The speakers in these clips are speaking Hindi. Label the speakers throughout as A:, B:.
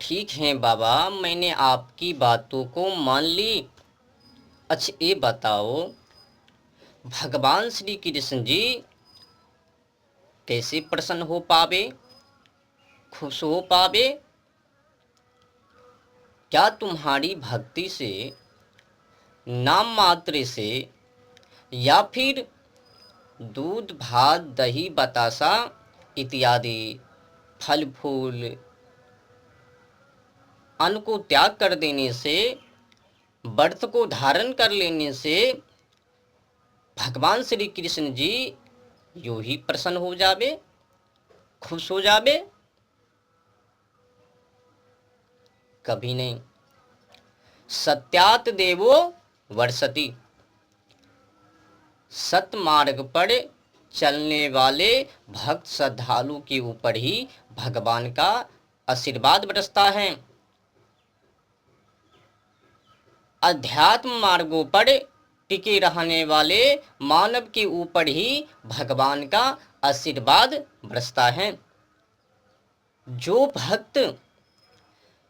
A: ठीक है बाबा, मैंने आपकी बातों को मान ली। अच्छा ये बताओ, भगवान श्री कृष्ण जी कैसे प्रसन्न हो पावे, खुश हो पावे? क्या तुम्हारी भक्ति से, नाम मात्र से, या फिर दूध भात दही बतासा इत्यादि फल फूल अन्न को त्याग कर देने से, व्रत को धारण कर लेने से भगवान श्री कृष्ण जी यूं ही प्रसन्न हो जावे, खुश हो जावे? कभी नहीं। सत्यात देवो वर्षति, सत मार्ग पर चलने वाले भक्त श्रद्धालु के ऊपर ही भगवान का आशीर्वाद बरसता है। अध्यात्म मार्गों पर टिके रहने वाले मानव के ऊपर ही भगवान का आशीर्वाद बरसता है। जो भक्त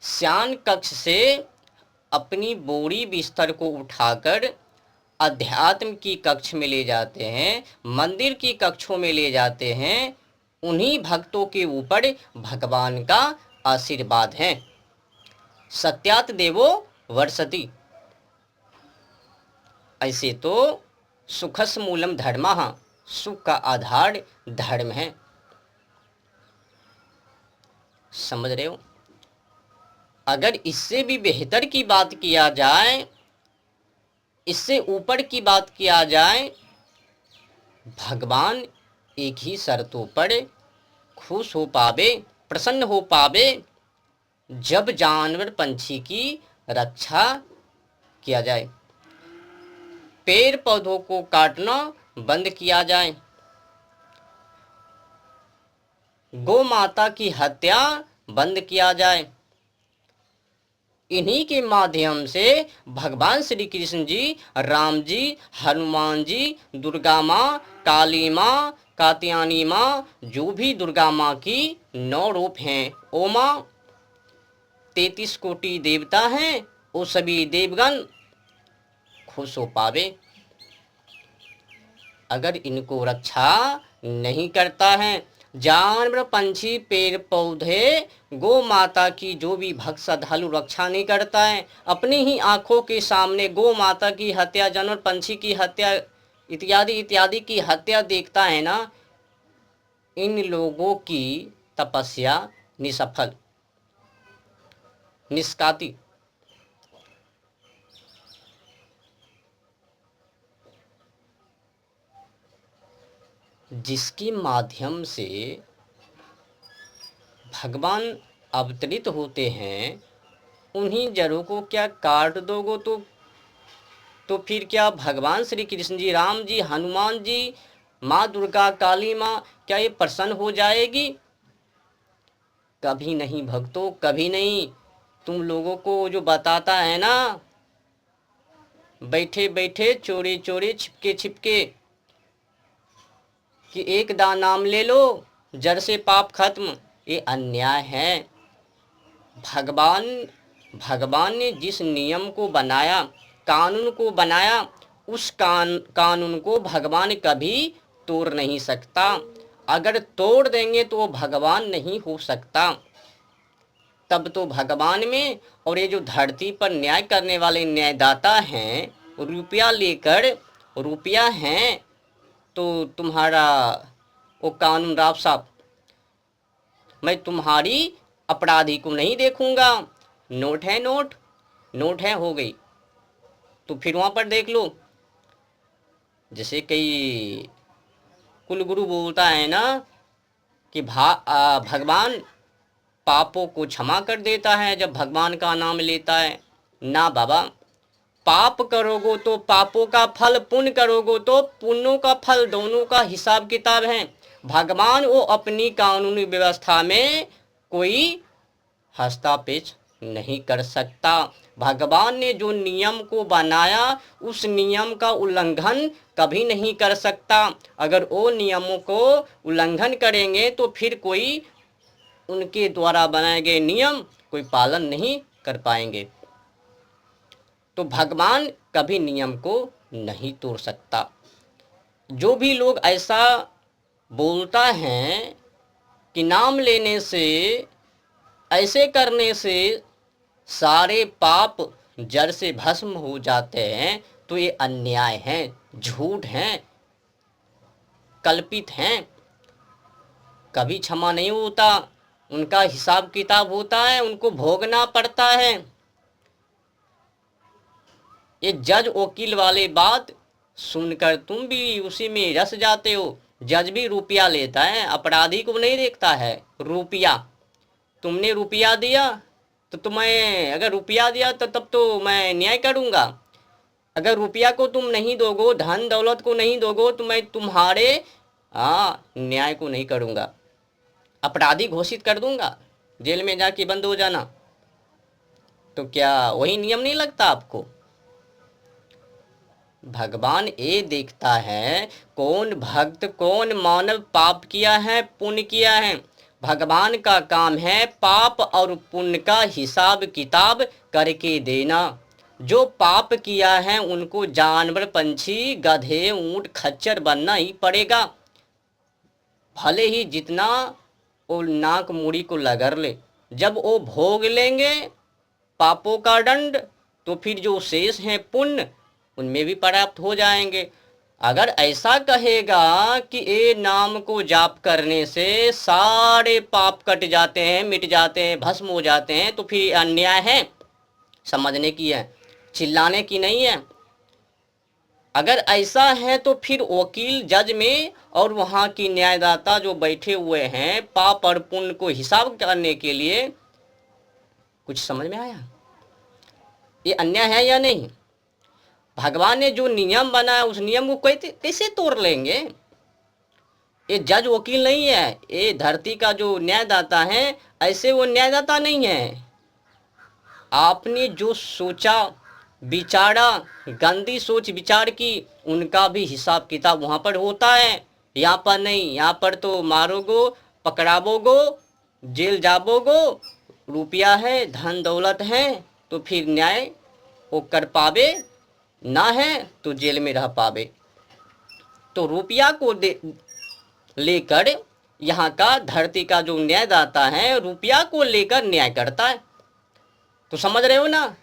A: शयन कक्ष से अपनी बोरी बिस्तर को उठाकर अध्यात्म की कक्ष में ले जाते हैं, मंदिर की कक्षों में ले जाते हैं, उन्हीं भक्तों के ऊपर भगवान का आशीर्वाद है। सत्यात देवो वर्षति। ऐसे तो सुखस मूलम धर्मः, सुख का आधार धर्म है। समझ रहे हो? अगर इससे भी बेहतर की बात किया जाए, इससे ऊपर की बात किया जाए, भगवान एक ही शर्तों पर खुश हो पावे, प्रसन्न हो पावे, जब जानवर पंछी की रक्षा किया जाए, पेड़ पौधों को काटना बंद किया जाए, गौ माता की हत्या बंद किया जाए। इन्हीं के माध्यम से भगवान श्री कृष्ण जी, राम जी, हनुमान जी, दुर्गा माँ, काली माँ, कात्यायनी माँ, जो भी दुर्गा माँ की 9 रूप हैं, ओ माँ 33 कोटि देवता हैं, वो सभी देवगण खुश हो पावे। अगर इनको रक्षा नहीं करता है, जानवर पंछी पेड़ पौधे गौ माता की जो भी भक्त श्रद्धालु रक्षा नहीं करता है, अपनी ही आंखों के सामने गौ माता की हत्या, जानवर पंछी की हत्या इत्यादि इत्यादि की हत्या देखता है ना, इन लोगों की तपस्या निसफल, निष्काती। जिसके माध्यम से भगवान अवतरित होते हैं, उन्हीं जड़ों को क्या काट दोगे तो फिर क्या भगवान श्री कृष्ण जी, राम जी, हनुमान जी, माँ दुर्गा, काली माँ, क्या ये प्रसन्न हो जाएगी? कभी नहीं भक्तों, कभी नहीं। तुम लोगों को जो बताता है ना, बैठे बैठे चोरी चोरी छिपके छिपके, कि एक दान नाम ले लो जड़ से पाप खत्म, ये अन्याय है। भगवान ने जिस नियम को बनाया, कानून को बनाया, उस कानून को भगवान कभी तोड़ नहीं सकता। अगर तोड़ देंगे तो वो भगवान नहीं हो सकता। तब तो भगवान में, और ये जो धरती पर न्याय करने वाले न्यायदाता हैं, रुपया लेकर, रुपया हैं तो तुम्हारा वो कानून राव साहब, मैं तुम्हारी अपराधी को नहीं देखूंगा। नोट है, नोट नोट है, हो गई। तो फिर वहाँ पर देख लो, जैसे कई कुलगुरु बोलता है ना कि भगवान पापों को क्षमा कर देता है जब भगवान का नाम लेता है। ना बाबा, पाप करोगे तो पापों का फल, पुण्य करोगे तो पुण्यों का फल, दोनों का हिसाब किताब है। भगवान वो अपनी कानूनी व्यवस्था में कोई हस्तक्षेप नहीं कर सकता। भगवान ने जो नियम को बनाया, उस नियम का उल्लंघन कभी नहीं कर सकता। अगर वो नियमों को उल्लंघन करेंगे तो फिर कोई उनके द्वारा बनाए गए नियम कोई पालन नहीं कर पाएंगे। तो भगवान कभी नियम को नहीं तोड़ सकता। जो भी लोग ऐसा बोलता है कि नाम लेने से, ऐसे करने से सारे पाप जड़ से भस्म हो जाते हैं, तो ये अन्याय है, झूठ है, कल्पित हैं। कभी क्षमा नहीं होता, उनका हिसाब किताब होता है, उनको भोगना पड़ता है। ये जज वकील वाले बात सुनकर तुम भी उसी में रस जाते हो। जज भी रुपया लेता है, अपराधी को नहीं देखता है। रुपया, तुमने रुपया दिया तो तुम्हें, अगर रुपया दिया तो तब तो मैं न्याय करूँगा। अगर रुपया को तुम नहीं दोगो, धन दौलत को नहीं दोगो, तो मैं तुम्हारे न्याय को नहीं करूँगा, अपराधी घोषित कर दूंगा, जेल में जाके बंद हो जाना। तो क्या वही नियम नहीं लगता आपको? भगवान ये देखता है कौन भक्त, कौन मानव पाप किया है, पुण्य किया है। भगवान का काम है पाप और पुण्य का हिसाब किताब करके देना। जो पाप किया है उनको जानवर, पंछी, गधे, ऊंट, खच्चर बनना ही पड़ेगा। भले ही जितना वो नाक मूड़ी को लगड़ ले, जब वो भोग लेंगे पापों का दंड, तो फिर जो शेष हैं पुण्य, उनमें भी प्राप्त हो जाएंगे। अगर ऐसा कहेगा कि ये नाम को जाप करने से सारे पाप कट जाते हैं, मिट जाते हैं, भस्म हो जाते हैं, तो फिर अन्याय है, समझने की है, चिल्लाने की नहीं है। अगर ऐसा है तो फिर वकील, जज में और वहाँ की न्यायदाता जो बैठे हुए हैं पाप और पुण्य को हिसाब करने के लिए, कुछ समझ में आया? ये अन्याय है या नहीं? भगवान ने जो नियम बनाया उस नियम को कैसे तोड़ लेंगे? ये जज वकील नहीं है, ये धरती का जो न्यायदाता है, ऐसे वो न्यायदाता नहीं है। आपने जो सोचा विचारा, गंदी सोच विचार की, उनका भी हिसाब किताब वहाँ पर होता है। यहाँ पर नहीं, यहाँ पर तो मारोगो, पकड़ावोगो, जेल जाबोगो, रुपया है, धन दौलत है, तो फिर न्याय वो कर पावे, ना है तो जेल में रह पावे। तो रुपया को लेकर यहाँ का धरती का जो न्यायदाता है, रुपया को लेकर न्याय करता है। तो समझ रहे हो ना?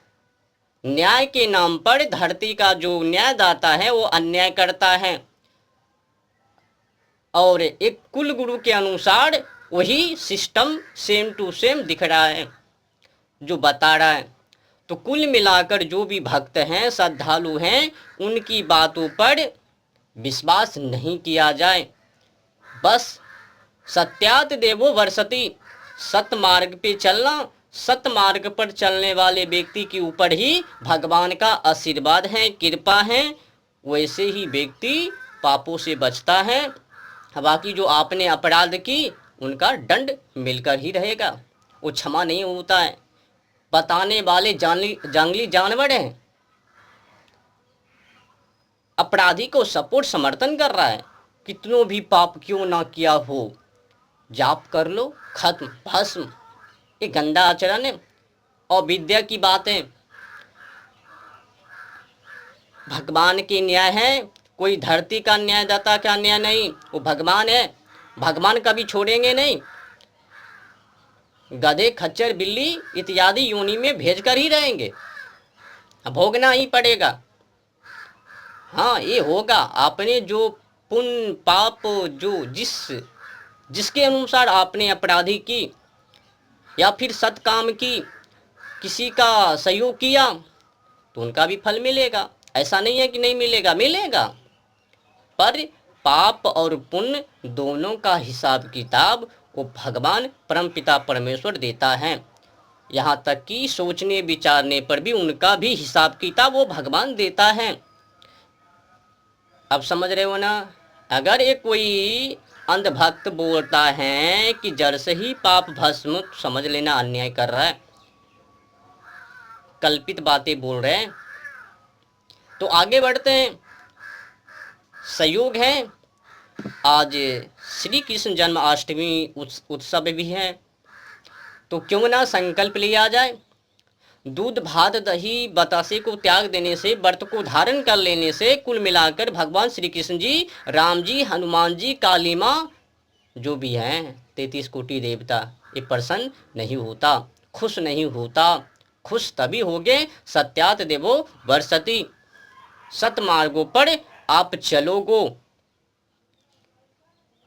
A: न्याय के नाम पर धरती का जो न्यायदाता है वो अन्याय करता है, और एक कुल गुरु के अनुसार वही सिस्टम सेम टू सेम दिख रहा है जो बता रहा है। तो कुल मिलाकर जो भी भक्त हैं, श्रद्धालु हैं, उनकी बातों पर विश्वास नहीं किया जाए। बस सत्यात देवो वर्षति, सत मार्ग पे चलना, सत मार्ग पर चलने वाले व्यक्ति के ऊपर ही भगवान का आशीर्वाद है, कृपा है। वैसे ही व्यक्ति पापों से बचता है। बाकी जो आपने अपराध की, उनका दंड मिलकर ही रहेगा, वो क्षमा नहीं होता है। बताने वाले जंगली जानवर हैं, अपराधी को सपोर्ट समर्थन कर रहा है। कितनों भी पाप क्यों ना किया हो, जाप कर लो, खत्म, भस्म। ये गंदा आचरण है और विद्या की बात है। भगवान की न्याय है, कोई धरती का न्यायदाता का न्याय नहीं, वो भगवान है। भगवान कभी छोड़ेंगे नहीं। गधे, खच्चर, बिल्ली इत्यादि योनि में भेजकर ही रहेंगे, भोगना ही पड़ेगा। हाँ, ये होगा। आपने जो पुण्य पाप, जो जिसके अनुसार आपने अपराधी की या फिर सत्काम की, किसी का सहयोग किया, तो उनका भी फल मिलेगा। ऐसा नहीं है कि नहीं मिलेगा, मिलेगा। पर पाप और पुण्य दोनों का हिसाब किताब वो भगवान परमपिता परमेश्वर देता है। यहाँ तक कि सोचने विचारने पर भी उनका भी हिसाब किताब वो भगवान देता है। अब समझ रहे हो ना? अगर ये कोई अंधभक्त बोलता है कि जड़ से ही पाप भस्म, समझ लेना अन्याय कर रहा है, कल्पित बातें बोल रहे हैं। तो आगे बढ़ते हैं। संयोग है, आज श्री कृष्ण जन्माष्टमी उत्सव भी है। तो क्यों ना संकल्प लिया जाए। दूध भात दही बतासे को त्याग देने से, व्रत को धारण कर लेने से कुल मिलाकर भगवान श्री कृष्ण जी, राम जी, हनुमान जी, काली माँ जो भी हैं 33 कोटि देवता, ये प्रसन्न नहीं होता, खुश नहीं होता। खुश तभी होगे सत्यात देवो वर्षति, सतमार्गों पर आप चलोगो।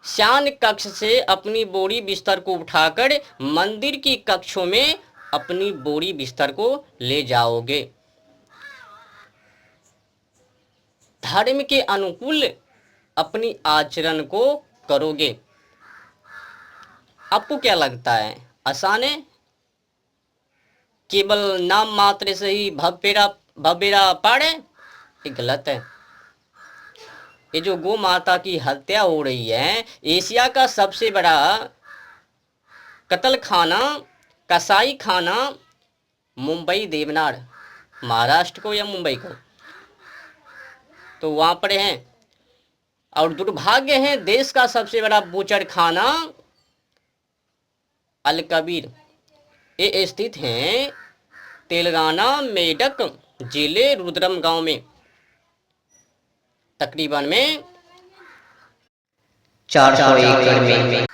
A: श्यान कक्ष से अपनी बोरी बिस्तर को उठाकर मंदिर की कक्षों में अपनी बोरी बिस्तर को ले जाओगे। धर्म के अनुकूल अपनी आचरण को करोगे। आपको क्या लगता है आसान है? केवल नाम मात्र से ही भव्येरा पार है? ये गलत है। ये जो गौ माता की हत्या हो रही है, एशिया का सबसे बड़ा कत्ल खाना, कसाई खाना मुंबई देवनार, महाराष्ट्र को या मुंबई को, तो वहां पर है। और दुर्भाग्य है देश का सबसे बड़ा बूचड़ खाना अल कबीर, ये स्थित हैं तेलंगाना मेडक जिले रुद्रम गांव में, तकरीबन में 400 एकड़ में।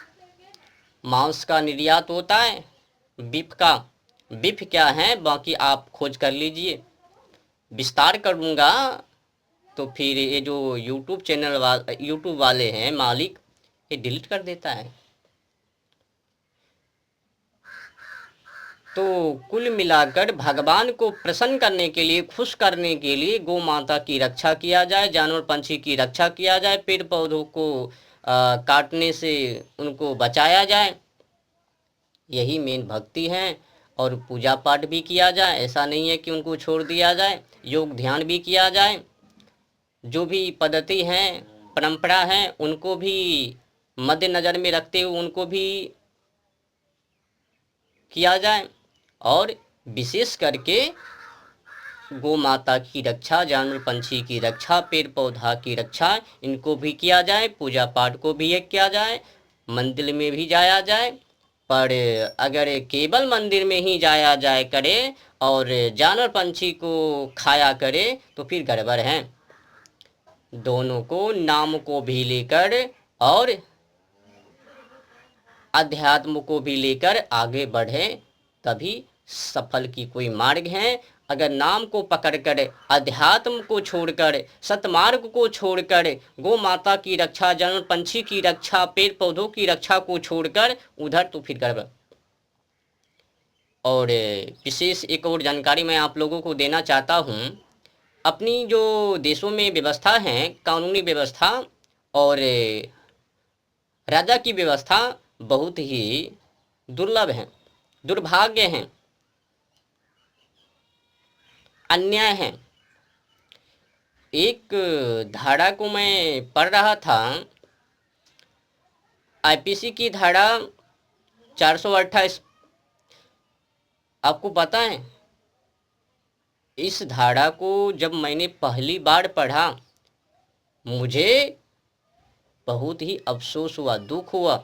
A: मांस का निर्यात होता है, बीफ का। बीफ क्या है बाकी आप खोज कर लीजिए, विस्तार करूँगा तो फिर ये जो यूट्यूब वाले हैं मालिक, ये डिलीट कर देता है। तो कुल मिलाकर भगवान को प्रसन्न करने के लिए, खुश करने के लिए गौ माता की रक्षा किया जाए, जानवर पंछी की रक्षा किया जाए, पेड़ पौधों को काटने से उनको बचाया जाए, यही मेन भक्ति है। और पूजा पाठ भी किया जाए, ऐसा नहीं है कि उनको छोड़ दिया जाए। योग ध्यान भी किया जाए, जो भी पद्धति हैं, परंपरा है, उनको भी मद्देनज़र में रखते हुए उनको भी किया जाए। और विशेष करके गौ माता की रक्षा, जानवर पंछी की रक्षा, पेड़ पौधा की रक्षा, इनको भी किया जाए। पूजा पाठ को भी एक किया जाए, मंदिर में भी जाया जाए। पर अगर केवल मंदिर में ही जाया जाए करे और जानवर पंछी को खाया करे तो फिर गड़बड़ है। दोनों को, नाम को भी लेकर और अध्यात्म को भी लेकर आगे बढ़े, तभी सफल की कोई मार्ग है। अगर नाम को पकड़कर, अध्यात्म को छोड़कर, सतमार्ग को छोड़कर, गौ माता की रक्षा, जानवर पंछी की रक्षा, पेड़ पौधों की रक्षा को छोड़कर उधर, तो फिर गड़बड़। और विशेष एक और जानकारी मैं आप लोगों को देना चाहता हूँ। अपनी जो देशों में व्यवस्था है, कानूनी व्यवस्था और राजा की व्यवस्था बहुत ही दुर्लभ है, दुर्भाग्य है, अन्याय है। एक धारा को मैं पढ़ रहा था, आईपीसी की धारा 428। आपको पता है, इस धारा को जब मैंने पहली बार पढ़ा मुझे बहुत ही अफसोस हुआ, दुख हुआ,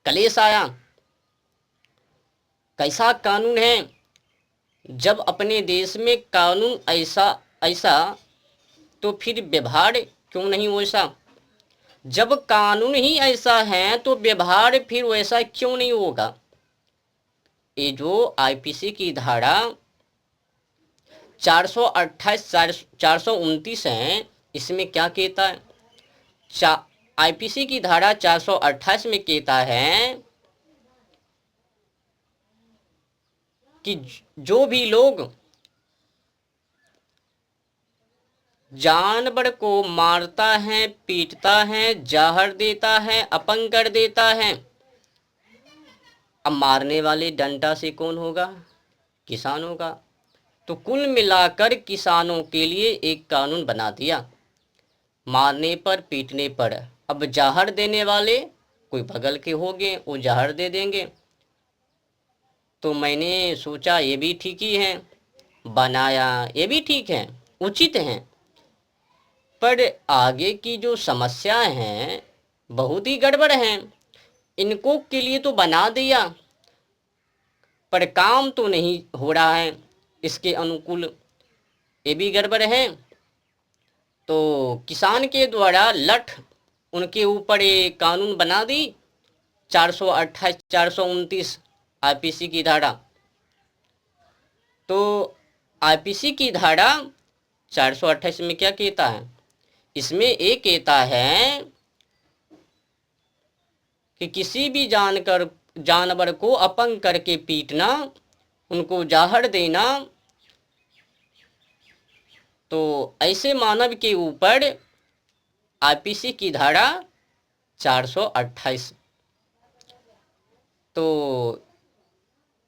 A: कलेश आया। कैसा कानून है? जब अपने देश में कानून ऐसा तो फिर व्यवहार क्यों नहीं वैसा? जब कानून ही ऐसा है तो व्यवहार फिर वैसा क्यों नहीं होगा? ये जो आईपीसी की धारा 428, 429 है, इसमें क्या कहता है? आईपीसी की धारा 428 में कहता है कि जो भी लोग जानवर को मारता है, पीटता है, जहर देता है, अपंग कर देता है, अब मारने वाले डंडा से कौन होगा? किसान होगा। तो कुल मिलाकर किसानों के लिए एक कानून बना दिया, मारने पर, पीटने पर। अब जहर देने वाले कोई बगल के होंगे, वो जहर दे देंगे। तो मैंने सोचा ये भी ठीक ही है, बनाया, ये भी ठीक है, उचित है। पर आगे की जो समस्याएं हैं बहुत ही गड़बड़ हैं। इनको के लिए तो बना दिया, पर काम तो नहीं हो रहा है इसके अनुकूल, ये भी गड़बड़ है। तो किसान के द्वारा लठ उनके ऊपर ये कानून बना दी 428 429 आईपीसी की धारा। तो आईपीसी की धारा 428 में क्या कहता है? इसमें एक कहता है कि किसी भी जानवर को अपंग करके पीटना, उनको जहर देना, तो ऐसे मानव के ऊपर आईपीसी की धारा 428। तो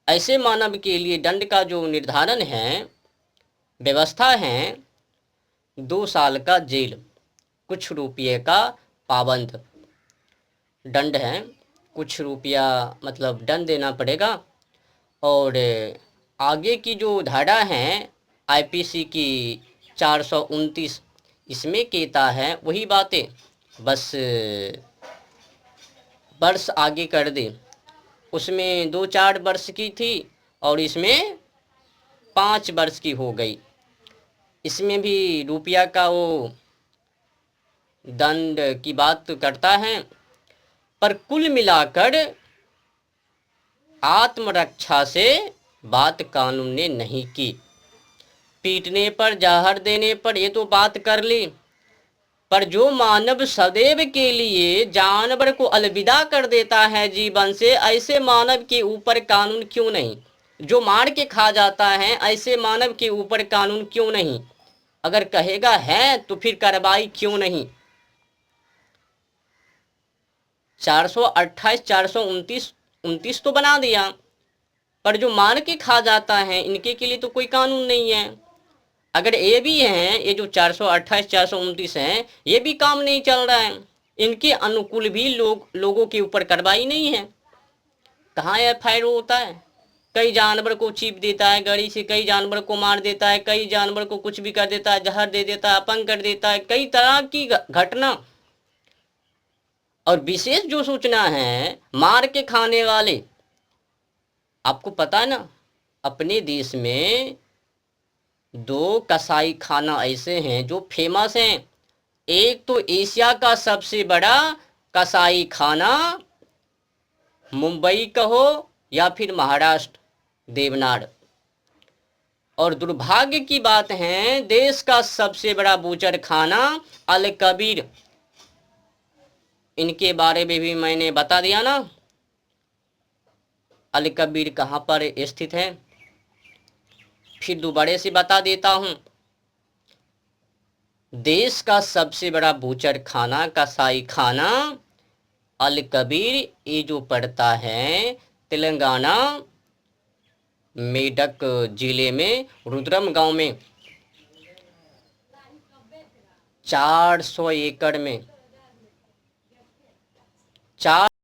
A: ऐसे मानव के लिए दंड का जो निर्धारण है, व्यवस्था है 2 साल का जेल, कुछ रुपये का पाबंद दंड है, कुछ रुपया मतलब दंड देना पड़ेगा। और आगे की जो धारा है आईपीसी की 429, इसमें कहता है वही बातें, बस वर्ष आगे कर दे। उसमें 2-4 वर्ष की थी और इसमें 5 वर्ष की हो गई। इसमें भी रुपया का वो दंड की बात करता है, पर कुल मिलाकर आत्मरक्षा से बात कानून ने नहीं की। पीटने पर, जहर देने पर ये तो बात कर ली, पर जो मानव सदैव के लिए जानवर को अलविदा कर देता है जीवन से, ऐसे मानव के ऊपर कानून क्यों नहीं? जो मार के खा जाता है, ऐसे मानव के ऊपर कानून क्यों नहीं? अगर कहेगा है तो फिर कार्रवाई क्यों नहीं? 428 429 तो बना दिया, पर जो मार के खा जाता है इनके के लिए तो कोई कानून नहीं है। अगर ये भी हैं, ये जो 428 429 हैं, ये भी काम नहीं चल रहा है, इनके अनुकूल भी लोगों के ऊपर कार्रवाई नहीं है। कहाँ एफआईआर होता है? कई जानवर को चीप देता है गाड़ी से, कई जानवर को मार देता है, कई जानवर को कुछ भी कर देता है, जहर दे देता है, अपंग कर देता है, कई तरह की घटना। और विशेष जो सूचना है, मार के खाने वाले, आपको पता है ना, अपने देश में 2 कसाई खाना ऐसे हैं जो फेमस हैं। एक तो एशिया का सबसे बड़ा कसाई खाना मुंबई कहो या फिर महाराष्ट्र देवनाड़, और दुर्भाग्य की बात है देश का सबसे बड़ा बूचर खाना अल कबीर। इनके बारे में भी मैंने बता दिया ना, अल कबीर कहाँ पर स्थित है, फिर दोबारा से बता देता हूँ। देश का सबसे बड़ा बूचर खाना, कसाई खाना अल कबीर, ये जो पड़ता है तेलंगाना मेडक जिले में रुद्रम गांव में 400 एकड़ में 4